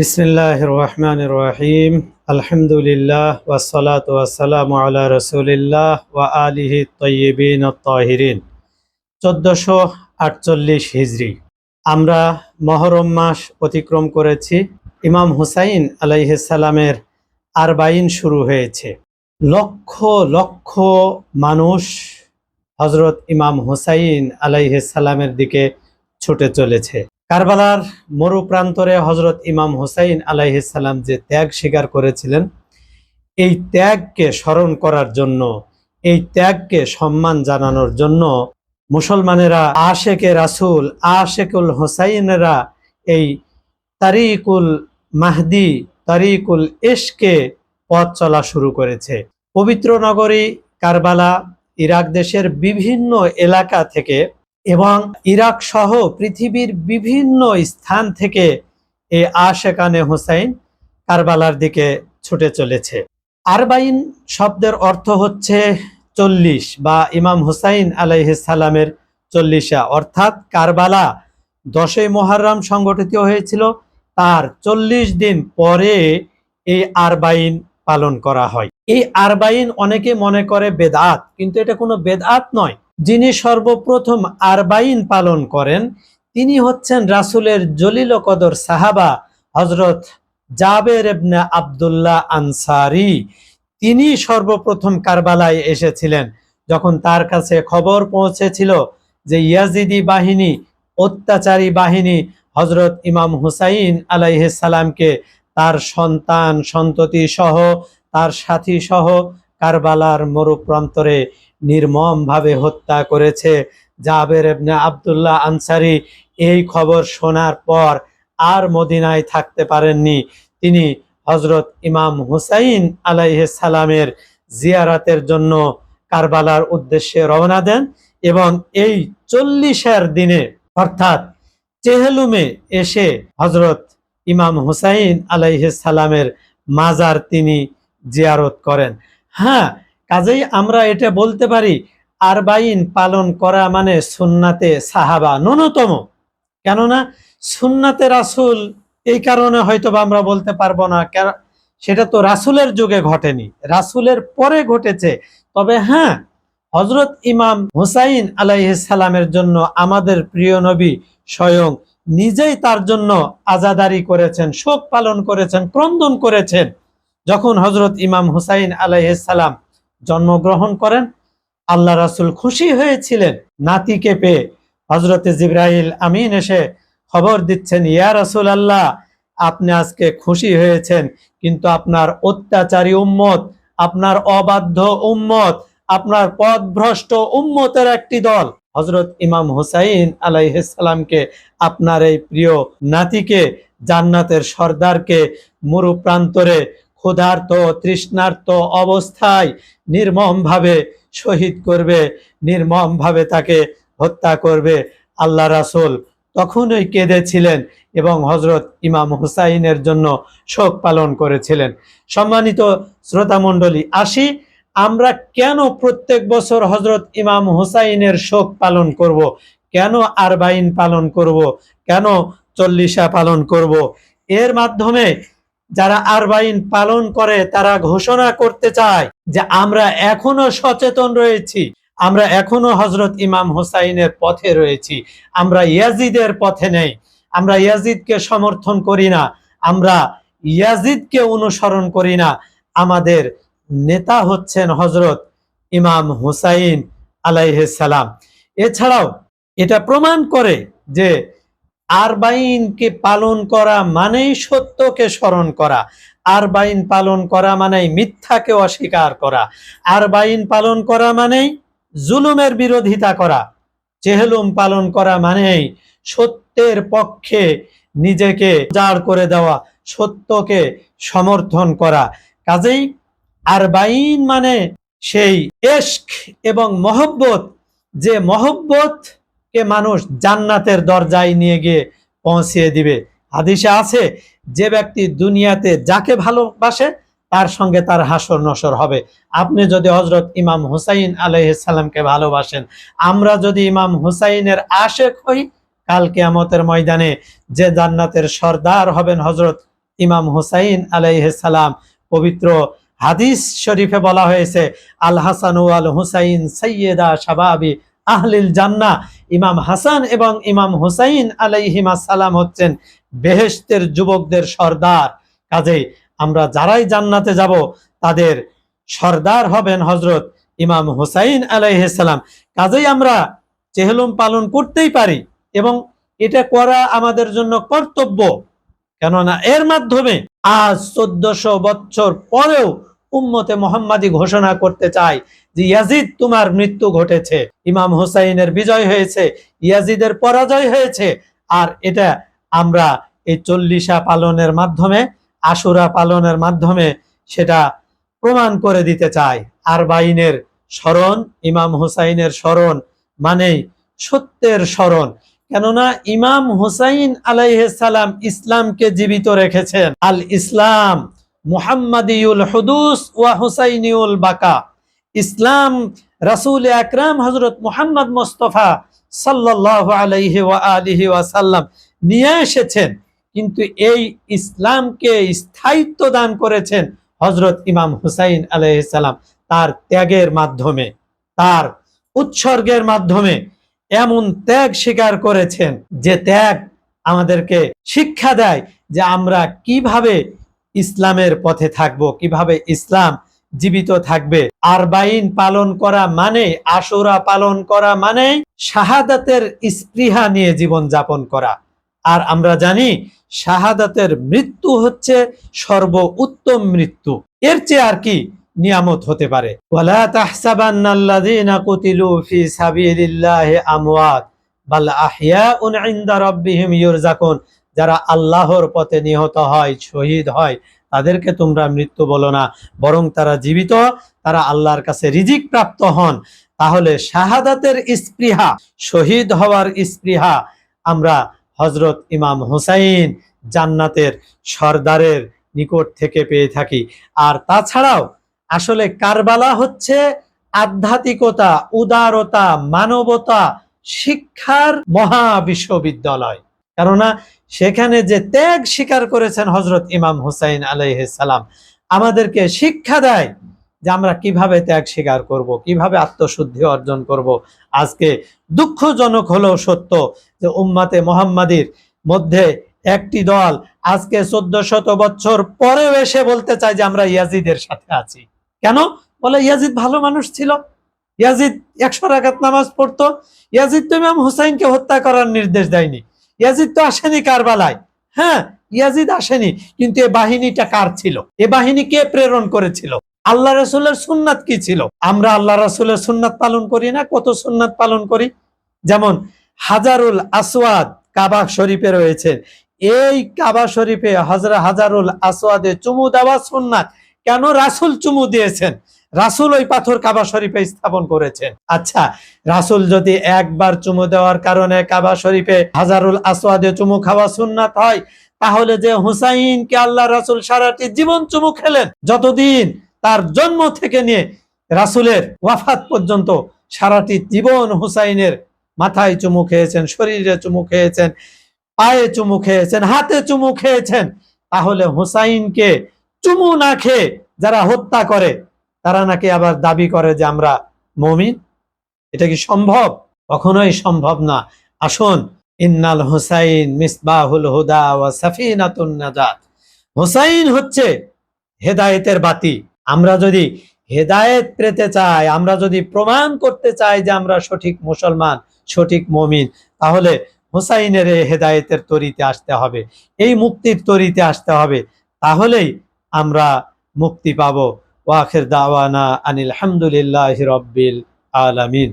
বিসমিল্লাহির রহমানির রহিম। আলহামদুলিল্লাহ ওয়াসসালাতু ওয়াসসালামু আলা রাসূলিল্লাহ ওয়া আলিহি তাইয়্যিবিন আত-তাহিরিন। 1448 হিজরি। আমরা মুহররম মাস অতিক্রম করেছি। ইমাম হুসাইন আলাইহিস সালামের আরবাইন শুরু হয়েছে। লক্ষ লক্ষ মানুষ হযরত ইমাম হুসাইন আলাইহিস সালামের দিকে ছুটে চলেছে। কারবালার মরু প্রান্তরে হযরত ইমাম হুসাইন আলাইহিস সালাম যে ত্যাগ স্বীকার করেছিলেন, এই ত্যাগকে স্মরণ করার জন্য, এই ত্যাগকে সম্মান জানানোর জন্য মুসলমানেরা আশেকে রাসূল, আশেকুল হুসাইনেরা এই তারিকুল মাহদি, তারিকুল ইশকে পথ চলা শুরু করেছে। পবিত্র নগরী কারবালা ইরাক দেশের বিভিন্ন এলাকা থেকে এবং ইরাক সহ পৃথিবীর বিভিন্ন স্থান থেকে এই আশেকানে হুসাইন কারবালার দিকে ছুটে চলেছে। আরবাইন শব্দের অর্থ হচ্ছে 40 বা ইমাম হুসাইন আলাইহিস সালামের 40, অর্থাৎ কারবালা 10ই মুহররম সংগঠিত হয়েছিল, তার 40 দিন পরে এই আরবাইন পালন করা হয়। এই আরবাইন অনেকে মনে করে বেদআত, কিন্তু এটা কোনো বেদআত নয়। যিনি সর্বপ্রথম আরবাইন পালন করেন তিনি হচ্ছেন রাসূলের জলিল কদর সাহাবা হযরত জাবের ইবনে আব্দুল্লাহ আনসারী। তিনি সর্বপ্রথম কারবালায় এসেছিলেন। যখন তার কাছে খবর পৌঁছেছিল যে ইয়াজিদি বাহিনী, অত্যাচারী বাহিনী হযরত ইমাম হুসাইন আলাইহিস সালামকে তার সন্তান সন্ততি সহ, তার সাথী সহ কারবালার মরুপ্রান্তরে নির্মমভাবে হত্যা করেছে, জাবের ইবনে আব্দুল্লাহ আনসারী এই খবর শোনার পর আর মদিনায় থাকতে পারেননি। তিনি হযরত ইমাম হুসাইন আলাইহিস সালামের জিয়ারাতের জন্য কারবালার উদ্দেশ্যে রওনা দেন এবং এই 40 দিনে অর্থাৎ চেহলুমে এসে হযরত ইমাম হুসাইন আলাইহিস সালামের মাজার তিনি জিয়ারত করেন। হ্যাঁ, কাজেই আমরা এটা বলতে পারি আরবাইন পালন করা মানে সুন্নাতে সাহাবা ন্যূনতম। কেননা সুন্নাতে রাসূল এই কারণে হয়তো আমরা বলতে পারবো না, সেটা তো রাসূলের যুগে ঘটেনি, রাসূলের পরে ঘটেছে। তবে হ্যাঁ, হযরত ইমাম হুসাইন আলাইহিস সালামের জন্য আমাদের প্রিয় নবী স্বয়ং নিজেই তার জন্য আযাদারি করেছেন, শোক পালন করেছেন, ক্রন্দন করেছেন। যখন হযরত ইমাম হুসাইন আলাইহিস সালাম জন্মগ্রহণ করেন, আল্লাহ রাসূল খুশি হয়েছিলেন নাতিকে পেয়ে। হযরতে জিবরাইল আমিন এসে খবর দিচ্ছেন, ইয়া রাসূলুল্লাহ, আপনি আজকে খুশি হয়েছেন, কিন্তু আপনার অত্যাচারী উম্মত, আপনার অবাধ্য উম্মত, আপনার পথভ্রষ্ট উম্মতের একটি দল হযরত ইমাম হুসাইন আলাইহিস সালামকে, আপনার এই প্রিয় নাতিকে, জান্নাতের সর্দারকে মরু প্রান্তরে ক্ষুধার্ত তৃষ্ণার্ত অবস্থায় নির্মমভাবে শহীদ করবে, নির্মমভাবে তাকে হত্যা করবে। আল্লাহ রাসূল তখনই কেঁদেছিলেন এবং হযরত ইমাম হুসাইনের জন্য শোক পালন করেছিলেন। সম্মানিত শ্রোতা মণ্ডলী, আসি আমরা কেন প্রত্যেক বছর হযরত ইমাম হুসাইনের শোক পালন করব, কেন আরবাইন পালন করব, কেন 40 পালন করব। এর মাধ্যমে যারা আরবাইন পালন করে তারা ঘোষণা করতে চায় যে আমরা এখনো সচেতন রয়েছি, আমরা এখনো হযরত ইমাম হুসাইনের পথে রয়েছি, আমরা ইয়াজিদের পথে নেই, আমরা ইয়াজিদকে সমর্থন করি না, আমরা ইয়াজিদকে অনুসরণ করি না। আমাদের নেতা হচ্ছেন হযরত ইমাম হুসাইন আলাইহিস সালাম। এছাড়াও এটা প্রমাণ করে যে আরবাইনকে পালন করা মানেই সত্যকে স্মরণ করা, আরবাইন পালন করা মানেই মিথ্যাকে অস্বীকার করা, আরবাইন পালন করা মানেই জুলুমের বিরোধিতা করা, চেহলুম পালন করা মানেই সত্যের পক্ষে নিজেকে জার করে দেওয়া, সত্যকে সমর্থন করা। কাজেই আরবাইন মানে সেই ইশক এবং মহব্বত, যে মহব্বত কে মানুষ জান্নাতের দরজায় নিয়ে গিয়ে পৌঁছিয়ে দিবে। হাদিসে আছে, যে ব্যক্তি দুনিয়াতে যাকে ভালোবাসে তার সঙ্গে তার হাসর নসর হবে। আপনি যদি হযরত ইমাম হুসাইন আলাইহিস সালামকে ভালোবাসেন, আমরা যদি ইমাম হুসাইনের আশেক হই, কাল কিয়ামতের ময়দানে যে জান্নাতের সর্দার হবেন হযরত ইমাম হুসাইন আলাইহিস সালাম। পবিত্র হাদিস শরীফে বলা হয়েছে, আল হাসান ওয়াল হুসাইন সাইয়্যিদা শাবাবি আহলিল জান্নাহ। ইমাম হাসান এবং ইমাম হুসাইন আলাইহিমাস সালাম হচ্ছেন বেহেশতের যুবকদের সর্দার। কাজেই আমরা যারাই জান্নাতে যাব তাদের সর্দার হবেন হযরত ইমাম হুসাইন আলাইহিস সালাম। কাজেই আমরা চেহলুম পালন করতেই পারি এবং এটা করা আমাদের জন্য কর্তব্য, কেননা এর মাধ্যমে আজ 1400 বছর পরেও উম্মতে মুহাম্মাদি ঘোষণা করতে চায় যে ইয়াজিদ তোমার মৃত্যু ঘটেছে, ইমাম হুসাইনের বিজয় হয়েছে, ইয়াজিদের পরাজয় হয়েছে। আর এটা আমরা এই 40 পালনের মাধ্যমে, আশুরা পালনের মাধ্যমে সেটা প্রমাণ করে দিতে চাই। আরবাইনের স্মরণ, ইমাম হুসাইনের স্মরণ মানেই সত্যের স্মরণ, কেননা ইমাম হুসাইন আলাইহিস সালাম ইসলামকে জীবিত রেখেছেন। আল ইসলাম মুহাম্মাদিউল হুদুস ওয়া হুসাইনিউল বাকা। ইসলাম রাসূল আকরাম হযরত মুহাম্মদ মুস্তাফা সাল্লাল্লাহু আলাইহি ওয়া আলিহি ওয়াসাল্লাম নিয়ে এসেছেন, কিন্তু এই ইসলামকে স্থায়িত্ব দান করেছেন হযরত ইমাম হুসাইন আলাইহিস সালাম তার ত্যাগের মাধ্যমে, তার উৎসর্গের মাধ্যমে। এমন ত্যাগ স্বীকার করেছেন যে ত্যাগ আমাদেরকে শিক্ষা দেয় যে আমরা কিভাবে ইসলামের পথে থাকব, কিভাবে ইসলাম জীবিত থাকবে। আরবাইন পালন করা মানে, আশুরা পালন করা মানে শাহাদাতের স্পৃহা নিয়ে জীবন যাপন করা। আর আমরা জানি শাহাদাতের মৃত্যু হচ্ছে সর্বোত্তম মৃত্যু। এর চেয়ে আর কি নিয়ামত হতে পারে। ওয়ালা তাহসাবান্নাল্লাযীনা কুতিলু ফি সাবিলিল্লাহি আমওয়াত বাল আহইয়াউন ইনদা রাব্বিহিম ইউরযাকুন। যারা আল্লাহর পথে নিহত হয়, শহীদ হয়, তাদেরকে তোমরা মৃত্যু বলো না, বরং তারা জীবিত, তারা আল্লাহর কাছে রিজিক প্রাপ্ত হন। তাহলে শাহাদাতের স্পৃহা, শহীদ হওয়ার স্পৃহা আমরা হযরত ইমাম হুসাইন জান্নাতের সর্দারের নিকট থেকে পেয়ে থাকি। আর তাছাড়াও আসলে কারবালা হচ্ছে আধ্যাত্মিকতা, উদারতা, মানবতা শিক্ষার মহা বিশ্ববিদ্যালয়, কেননা সেখানে যে ত্যাগ স্বীকার করেছেন হযরত ইমাম হুসাইন আলাইহিস সালাম আমাদেরকে শিক্ষা দেয় যে আমরা কিভাবে ত্যাগ স্বীকার করব, কিভাবে আত্মশুদ্ধি অর্জন করব। আজকে দুঃখজনক হলেও সত্য যে উম্মাতে মুহাম্মাদির মধ্যে একটি দল আজকে 1400 বছর পরেও এসে বলতে চায় যে আমরা ইয়াজিদের সাথে আছি। কেন? বলে ইয়াজিদ ভালো মানুষ ছিল, ইয়াজিদ 100 রাকাত নামাজ পড়তো, ইয়াজিদ তো ইমাম হুসাইনকে হত্যা করার নির্দেশ দেয়নি, ইয়াজিদ তো আসেনি কারবালায়। হ্যাঁ, ইয়াজিদ আসেনি, কিন্তু এই বাহিনীটা কার ছিল? এ বাহিনী কে প্রেরণ করেছিল? আল্লাহ রাসূলের সুন্নাত কি ছিল? আমরা আল্লাহ রাসূলের সুন্নাত পালন করি না? কত সুন্নাত পালন করি। যেমন হাজারুল আসওয়াদ কাবা শরীফে রয়েছে, এই কাবা শরীফে হাজারুল আসওয়াদে চুমু দেওয়া সুন্নাত। কেন? রাসূল চুমু দিয়েছেন, রাসূল ওই পাথর কাবা শরীফে স্থাপন করেছেন। আচ্ছা, রাসূল যদি একবার চুমু দেওয়ার কারণে কাবা শরীফে হাজারুল আসওয়াদে চুমু খাওয়া সুন্নাত হয়, তাহলে যে হুসাইনকে আল্লাহ রাসূল সারাটি জীবন চুমু খেলেন, যতদিন তার জন্ম থেকে নিয়ে রাসূলের ওয়াফাত পর্যন্ত সারাটি জীবন হুসাইনের মাথায় চুমু খেয়েছেন, শরীরে চুমু খেয়েছেন, পায়ে চুমু খেয়েছেন, হাতে চুমু খেয়েছেন। তাহলে হুসাইনকে চুমু না খেয়ে যারা হত্যা করে তারা নাকি আবার দাবি করে যে আমরা মুমিন। এটা কি সম্ভব? কখনোই সম্ভব না। আসুন, ইন্নাল হুসাইন মিসবাহুল হুদা ওয়া সাফিনাতুন নাজাত। হুসাইন হচ্ছে হেদায়েতের বাতি। আমরা যদি হেদায়েত পেতে চাই, আমরা যদি প্রমাণ করতে চাই যে আমরা সঠিক মুসলমান, সঠিক মুমিন, তাহলে হুসাইনের এই হেদায়েতের তরিতে আসতে হবে, এই মুক্তির তরিতে আসতে হবে। তাহলেই আমরা মুক্তি পাবো। ওয়া আখির দাওয়ানা আনিল হামদুলিল্লাহি রাব্বিল আলামিন।